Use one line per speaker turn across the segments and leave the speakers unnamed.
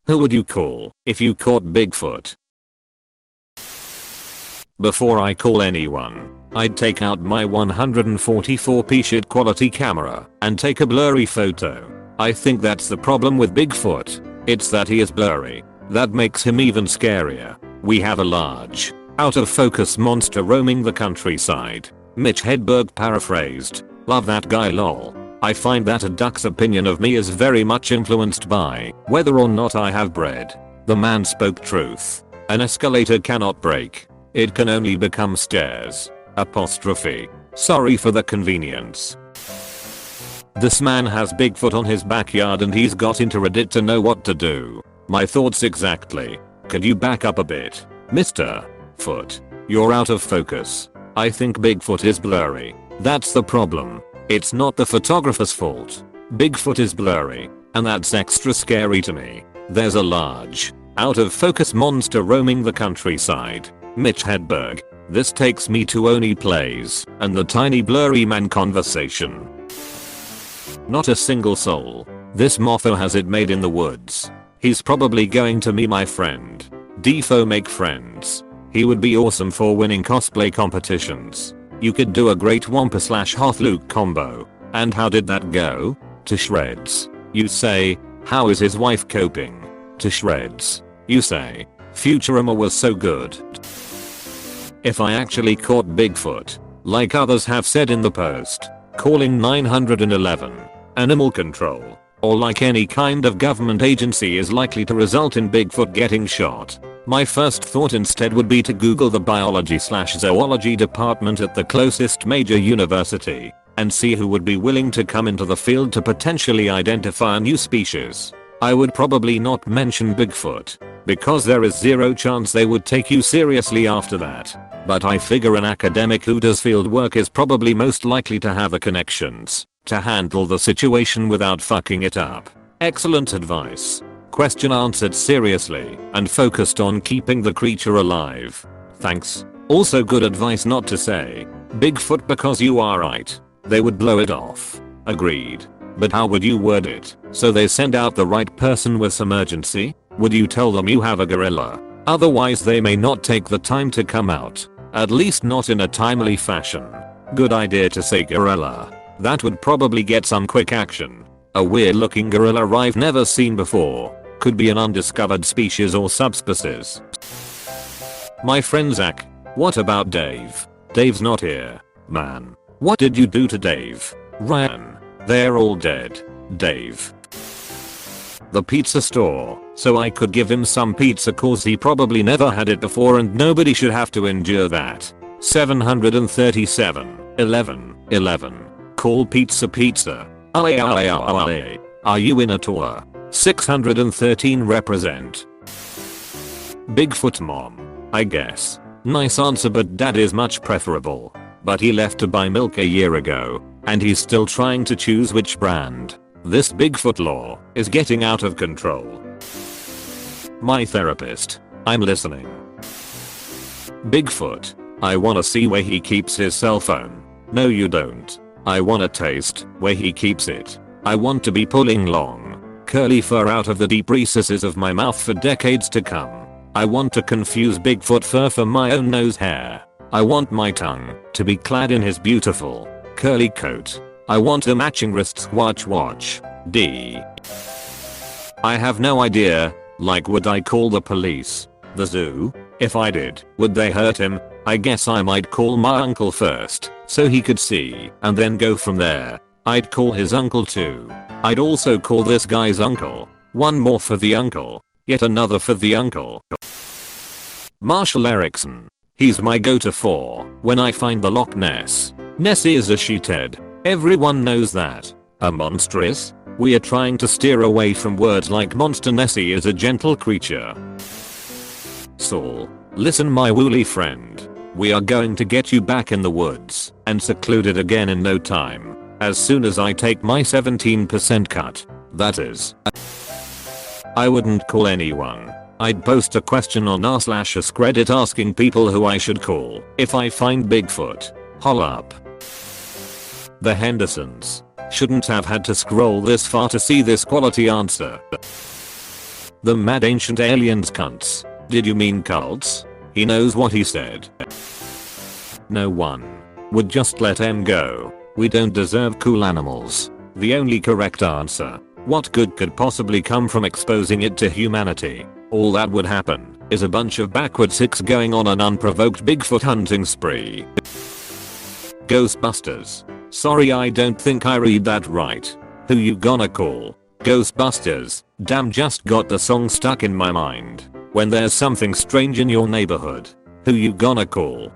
Who would you call if you caught Bigfoot? Before I call anyone, I'd take out my 144p shit quality camera and take a blurry photo. I think that's the problem with Bigfoot. It's that he is blurry. That makes him even scarier. We have a large, out of focus monster roaming the countryside. Mitch Hedberg paraphrased. Love that guy lol. I find that a duck's opinion of me is very much influenced by whether or not I have bread. The man spoke truth. An escalator cannot break. It can only become stairs. Apostrophe. Sorry for the convenience. This man has Bigfoot on his backyard and he's got into Reddit to know what to do. My thoughts exactly. Could you back up a bit, Mr. Foot? You're out of focus. I think Bigfoot is blurry. That's the problem. It's not the photographer's fault. Bigfoot is blurry, and that's extra scary to me. There's a large, out of focus monster roaming the countryside. Mitch Hedberg. This takes me to Oni Plays and the tiny blurry man conversation. Not a single soul. This mofo has it made in the woods. He's probably going to be my friend. Defo make friends. He would be awesome for winning cosplay competitions. You could do a great Wampa/Hoth Luke combo. And how did that go? To shreds. You say, how is his wife coping? To shreds. You say, Futurama was so good. If I actually caught Bigfoot, like others have said in the post, calling 911, animal control, or like any kind of government agency is likely to result in Bigfoot getting shot. My first thought instead would be to Google the biology/zoology department at the closest major university and see who would be willing to come into the field to potentially identify a new species. I would probably not mention Bigfoot because there is zero chance they would take you seriously after that. But I figure an academic who does field work is probably most likely to have the connections to handle the situation without fucking it up. Excellent advice. Question answered seriously and focused on keeping the creature alive. Thanks. Also good advice not to say Bigfoot because you are right. They would blow it off. Agreed. But how would you word it so they send out the right person with some urgency? Would you tell them you have a gorilla? Otherwise they may not take the time to come out. At least not in a timely fashion. Good idea to say gorilla. That would probably get some quick action. A weird looking gorilla I've never seen before. Could be an undiscovered species or subspecies. My friend Zach. What about Dave? Dave's not here. Man. What did you do to Dave? Ryan. They're all dead. Dave. The pizza store. So I could give him some pizza cause he probably never had it before and nobody should have to endure that. 737. 11. Call pizza. Are you in a tour? 613 represent. Bigfoot mom. I guess. Nice answer but dad is much preferable. But he left to buy milk a year ago. And he's still trying to choose which brand. This Bigfoot law is getting out of control. My therapist. I'm listening. Bigfoot. I wanna see where he keeps his cell phone. No you don't. I wanna taste where he keeps it. I want to be pulling long, curly fur out of the deep recesses of my mouth for decades to come. I want to confuse Bigfoot fur for my own nose hair. I want my tongue to be clad in his beautiful, curly coat. I want a matching wrist watch. D. I have no idea. Like would I call the police? The zoo? If I did, would they hurt him? I guess I might call my uncle first, so he could see, and then go from there. I'd call his uncle too. I'd also call this guy's uncle. One more for the uncle. Yet another for the uncle. Marshall Erickson. He's my go-to for when I find the Loch Ness. Nessie is a sheethead. Everyone knows that. A monstrous? We are trying to steer away from words like monster. Nessie is a gentle creature. Saul. Listen my woolly friend. We are going to get you back in the woods and secluded again in no time. As soon as I take my 17% cut. That is. I wouldn't call anyone. I'd post a question on r/AskReddit asking people who I should call if I find Bigfoot. Holla up. The Hendersons. Shouldn't have had to scroll this far to see this quality answer. The mad ancient aliens cunts. Did you mean cults? He knows what he said. No one would just let him go. We don't deserve cool animals. The only correct answer. What good could possibly come from exposing it to humanity? All that would happen is a bunch of backward sicks going on an unprovoked Bigfoot hunting spree. Ghostbusters. Sorry, I don't think I read that right. Who you gonna call? Ghostbusters. Damn, just got the song stuck in my mind. When there's something strange in your neighborhood, who you gonna call?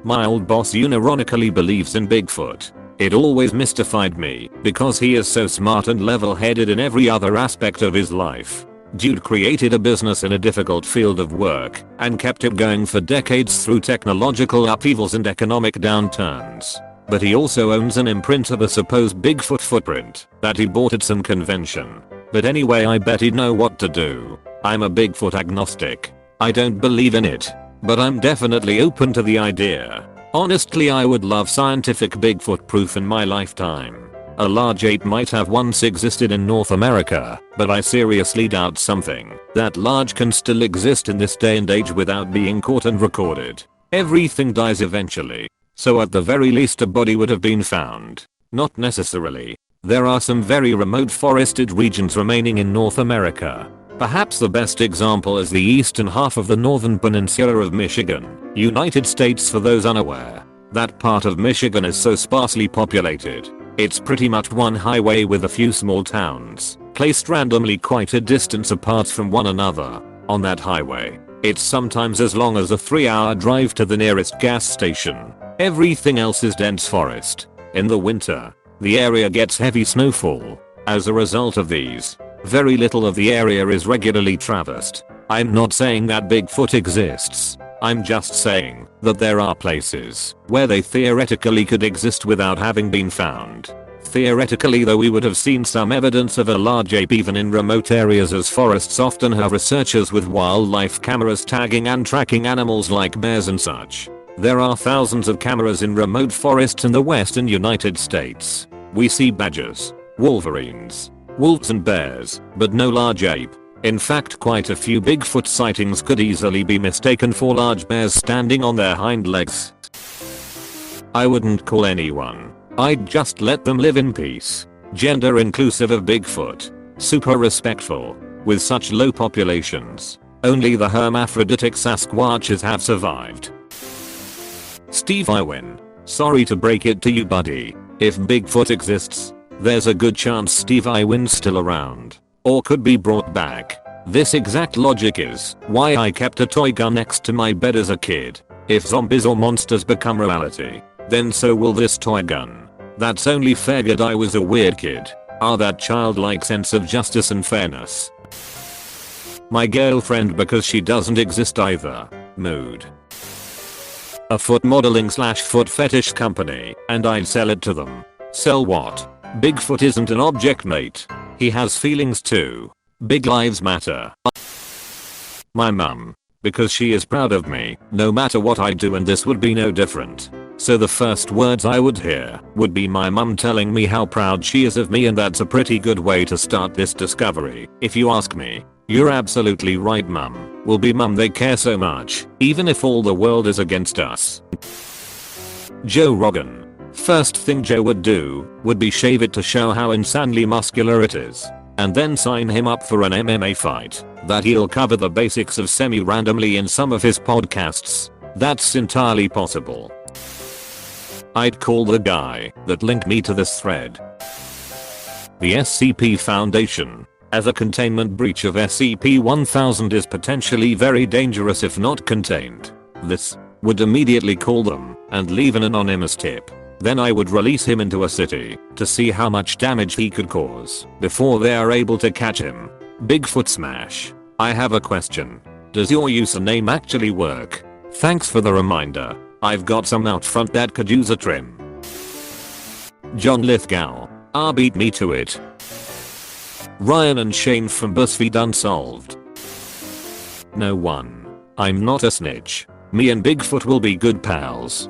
My old boss unironically believes in Bigfoot. It always mystified me because he is so smart and level-headed in every other aspect of his life. Dude created a business in a difficult field of work and kept it going for decades through technological upheavals and economic downturns. But he also owns an imprint of a supposed Bigfoot footprint that he bought at some convention. But anyway, I bet he'd know what to do. I'm a Bigfoot agnostic. I don't believe in it, but I'm definitely open to the idea. Honestly, I would love scientific Bigfoot proof in my lifetime. A large ape might have once existed in North America, but I seriously doubt something that large can still exist in this day and age without being caught and recorded. Everything dies eventually, so at the very least a body would have been found. Not necessarily. There are some very remote forested regions remaining in North America. Perhaps the best example is the eastern half of the northern peninsula of Michigan, United States. For those unaware, that part of Michigan is so sparsely populated. It's pretty much one highway with a few small towns, placed randomly quite a distance apart from one another. On that highway, it's sometimes as long as a 3-hour drive to the nearest gas station. Everything else is dense forest. In the winter, the area gets heavy snowfall. As a result of these, very little of the area is regularly traversed. I'm not saying that Bigfoot exists. I'm just saying that there are places where they theoretically could exist without having been found. Theoretically, though, we would have seen some evidence of a large ape even in remote areas, as forests often have researchers with wildlife cameras tagging and tracking animals like bears and such. There are thousands of cameras in remote forests in the western United States. We see badgers, wolverines, wolves and bears, but no large ape. In fact, quite a few Bigfoot sightings could easily be mistaken for large bears standing on their hind legs. I wouldn't call anyone. I'd just let them live in peace. Gender inclusive of Bigfoot. Super respectful. With such low populations, only the hermaphroditic Sasquatches have survived. Steve Irwin. Sorry to break it to you, buddy. If Bigfoot exists, there's a good chance Steve Irwin's still around. Or could be brought back. This exact logic is why I kept a toy gun next to my bed as a kid. If zombies or monsters become reality, then so will this toy gun. That's only fair. Good, I was a weird kid. That childlike sense of justice and fairness. My girlfriend, because she doesn't exist either. Mood. A foot modeling / foot fetish company, and I'd sell it to them. Sell what? Bigfoot isn't an object, mate. He has feelings too. Big lives matter. My mum. Because she is proud of me, no matter what I do, and this would be no different. So the first words I would hear would be my mum telling me how proud she is of me, and that's a pretty good way to start this discovery, if you ask me. You're absolutely right, mum. Will be mum, they care so much, even if all the world is against us. Joe Rogan. First thing Joe would do would be shave it to show how insanely muscular it is, and then sign him up for an MMA fight that he'll cover the basics of semi-randomly in some of his podcasts. That's entirely possible. I'd call the guy that linked me to this thread the SCP Foundation, as a containment breach of SCP-1000 is potentially very dangerous if not contained. This would immediately call them and leave an anonymous tip. Then I would release him into a city to see how much damage he could cause before they are able to catch him. Bigfoot smash. I have a question. Does your username actually work? Thanks for the reminder. I've got some out front that could use a trim. John Lithgow. Beat me to it. Ryan and Shane from BuzzFeed Unsolved. No one. I'm not a snitch. Me and Bigfoot will be good pals.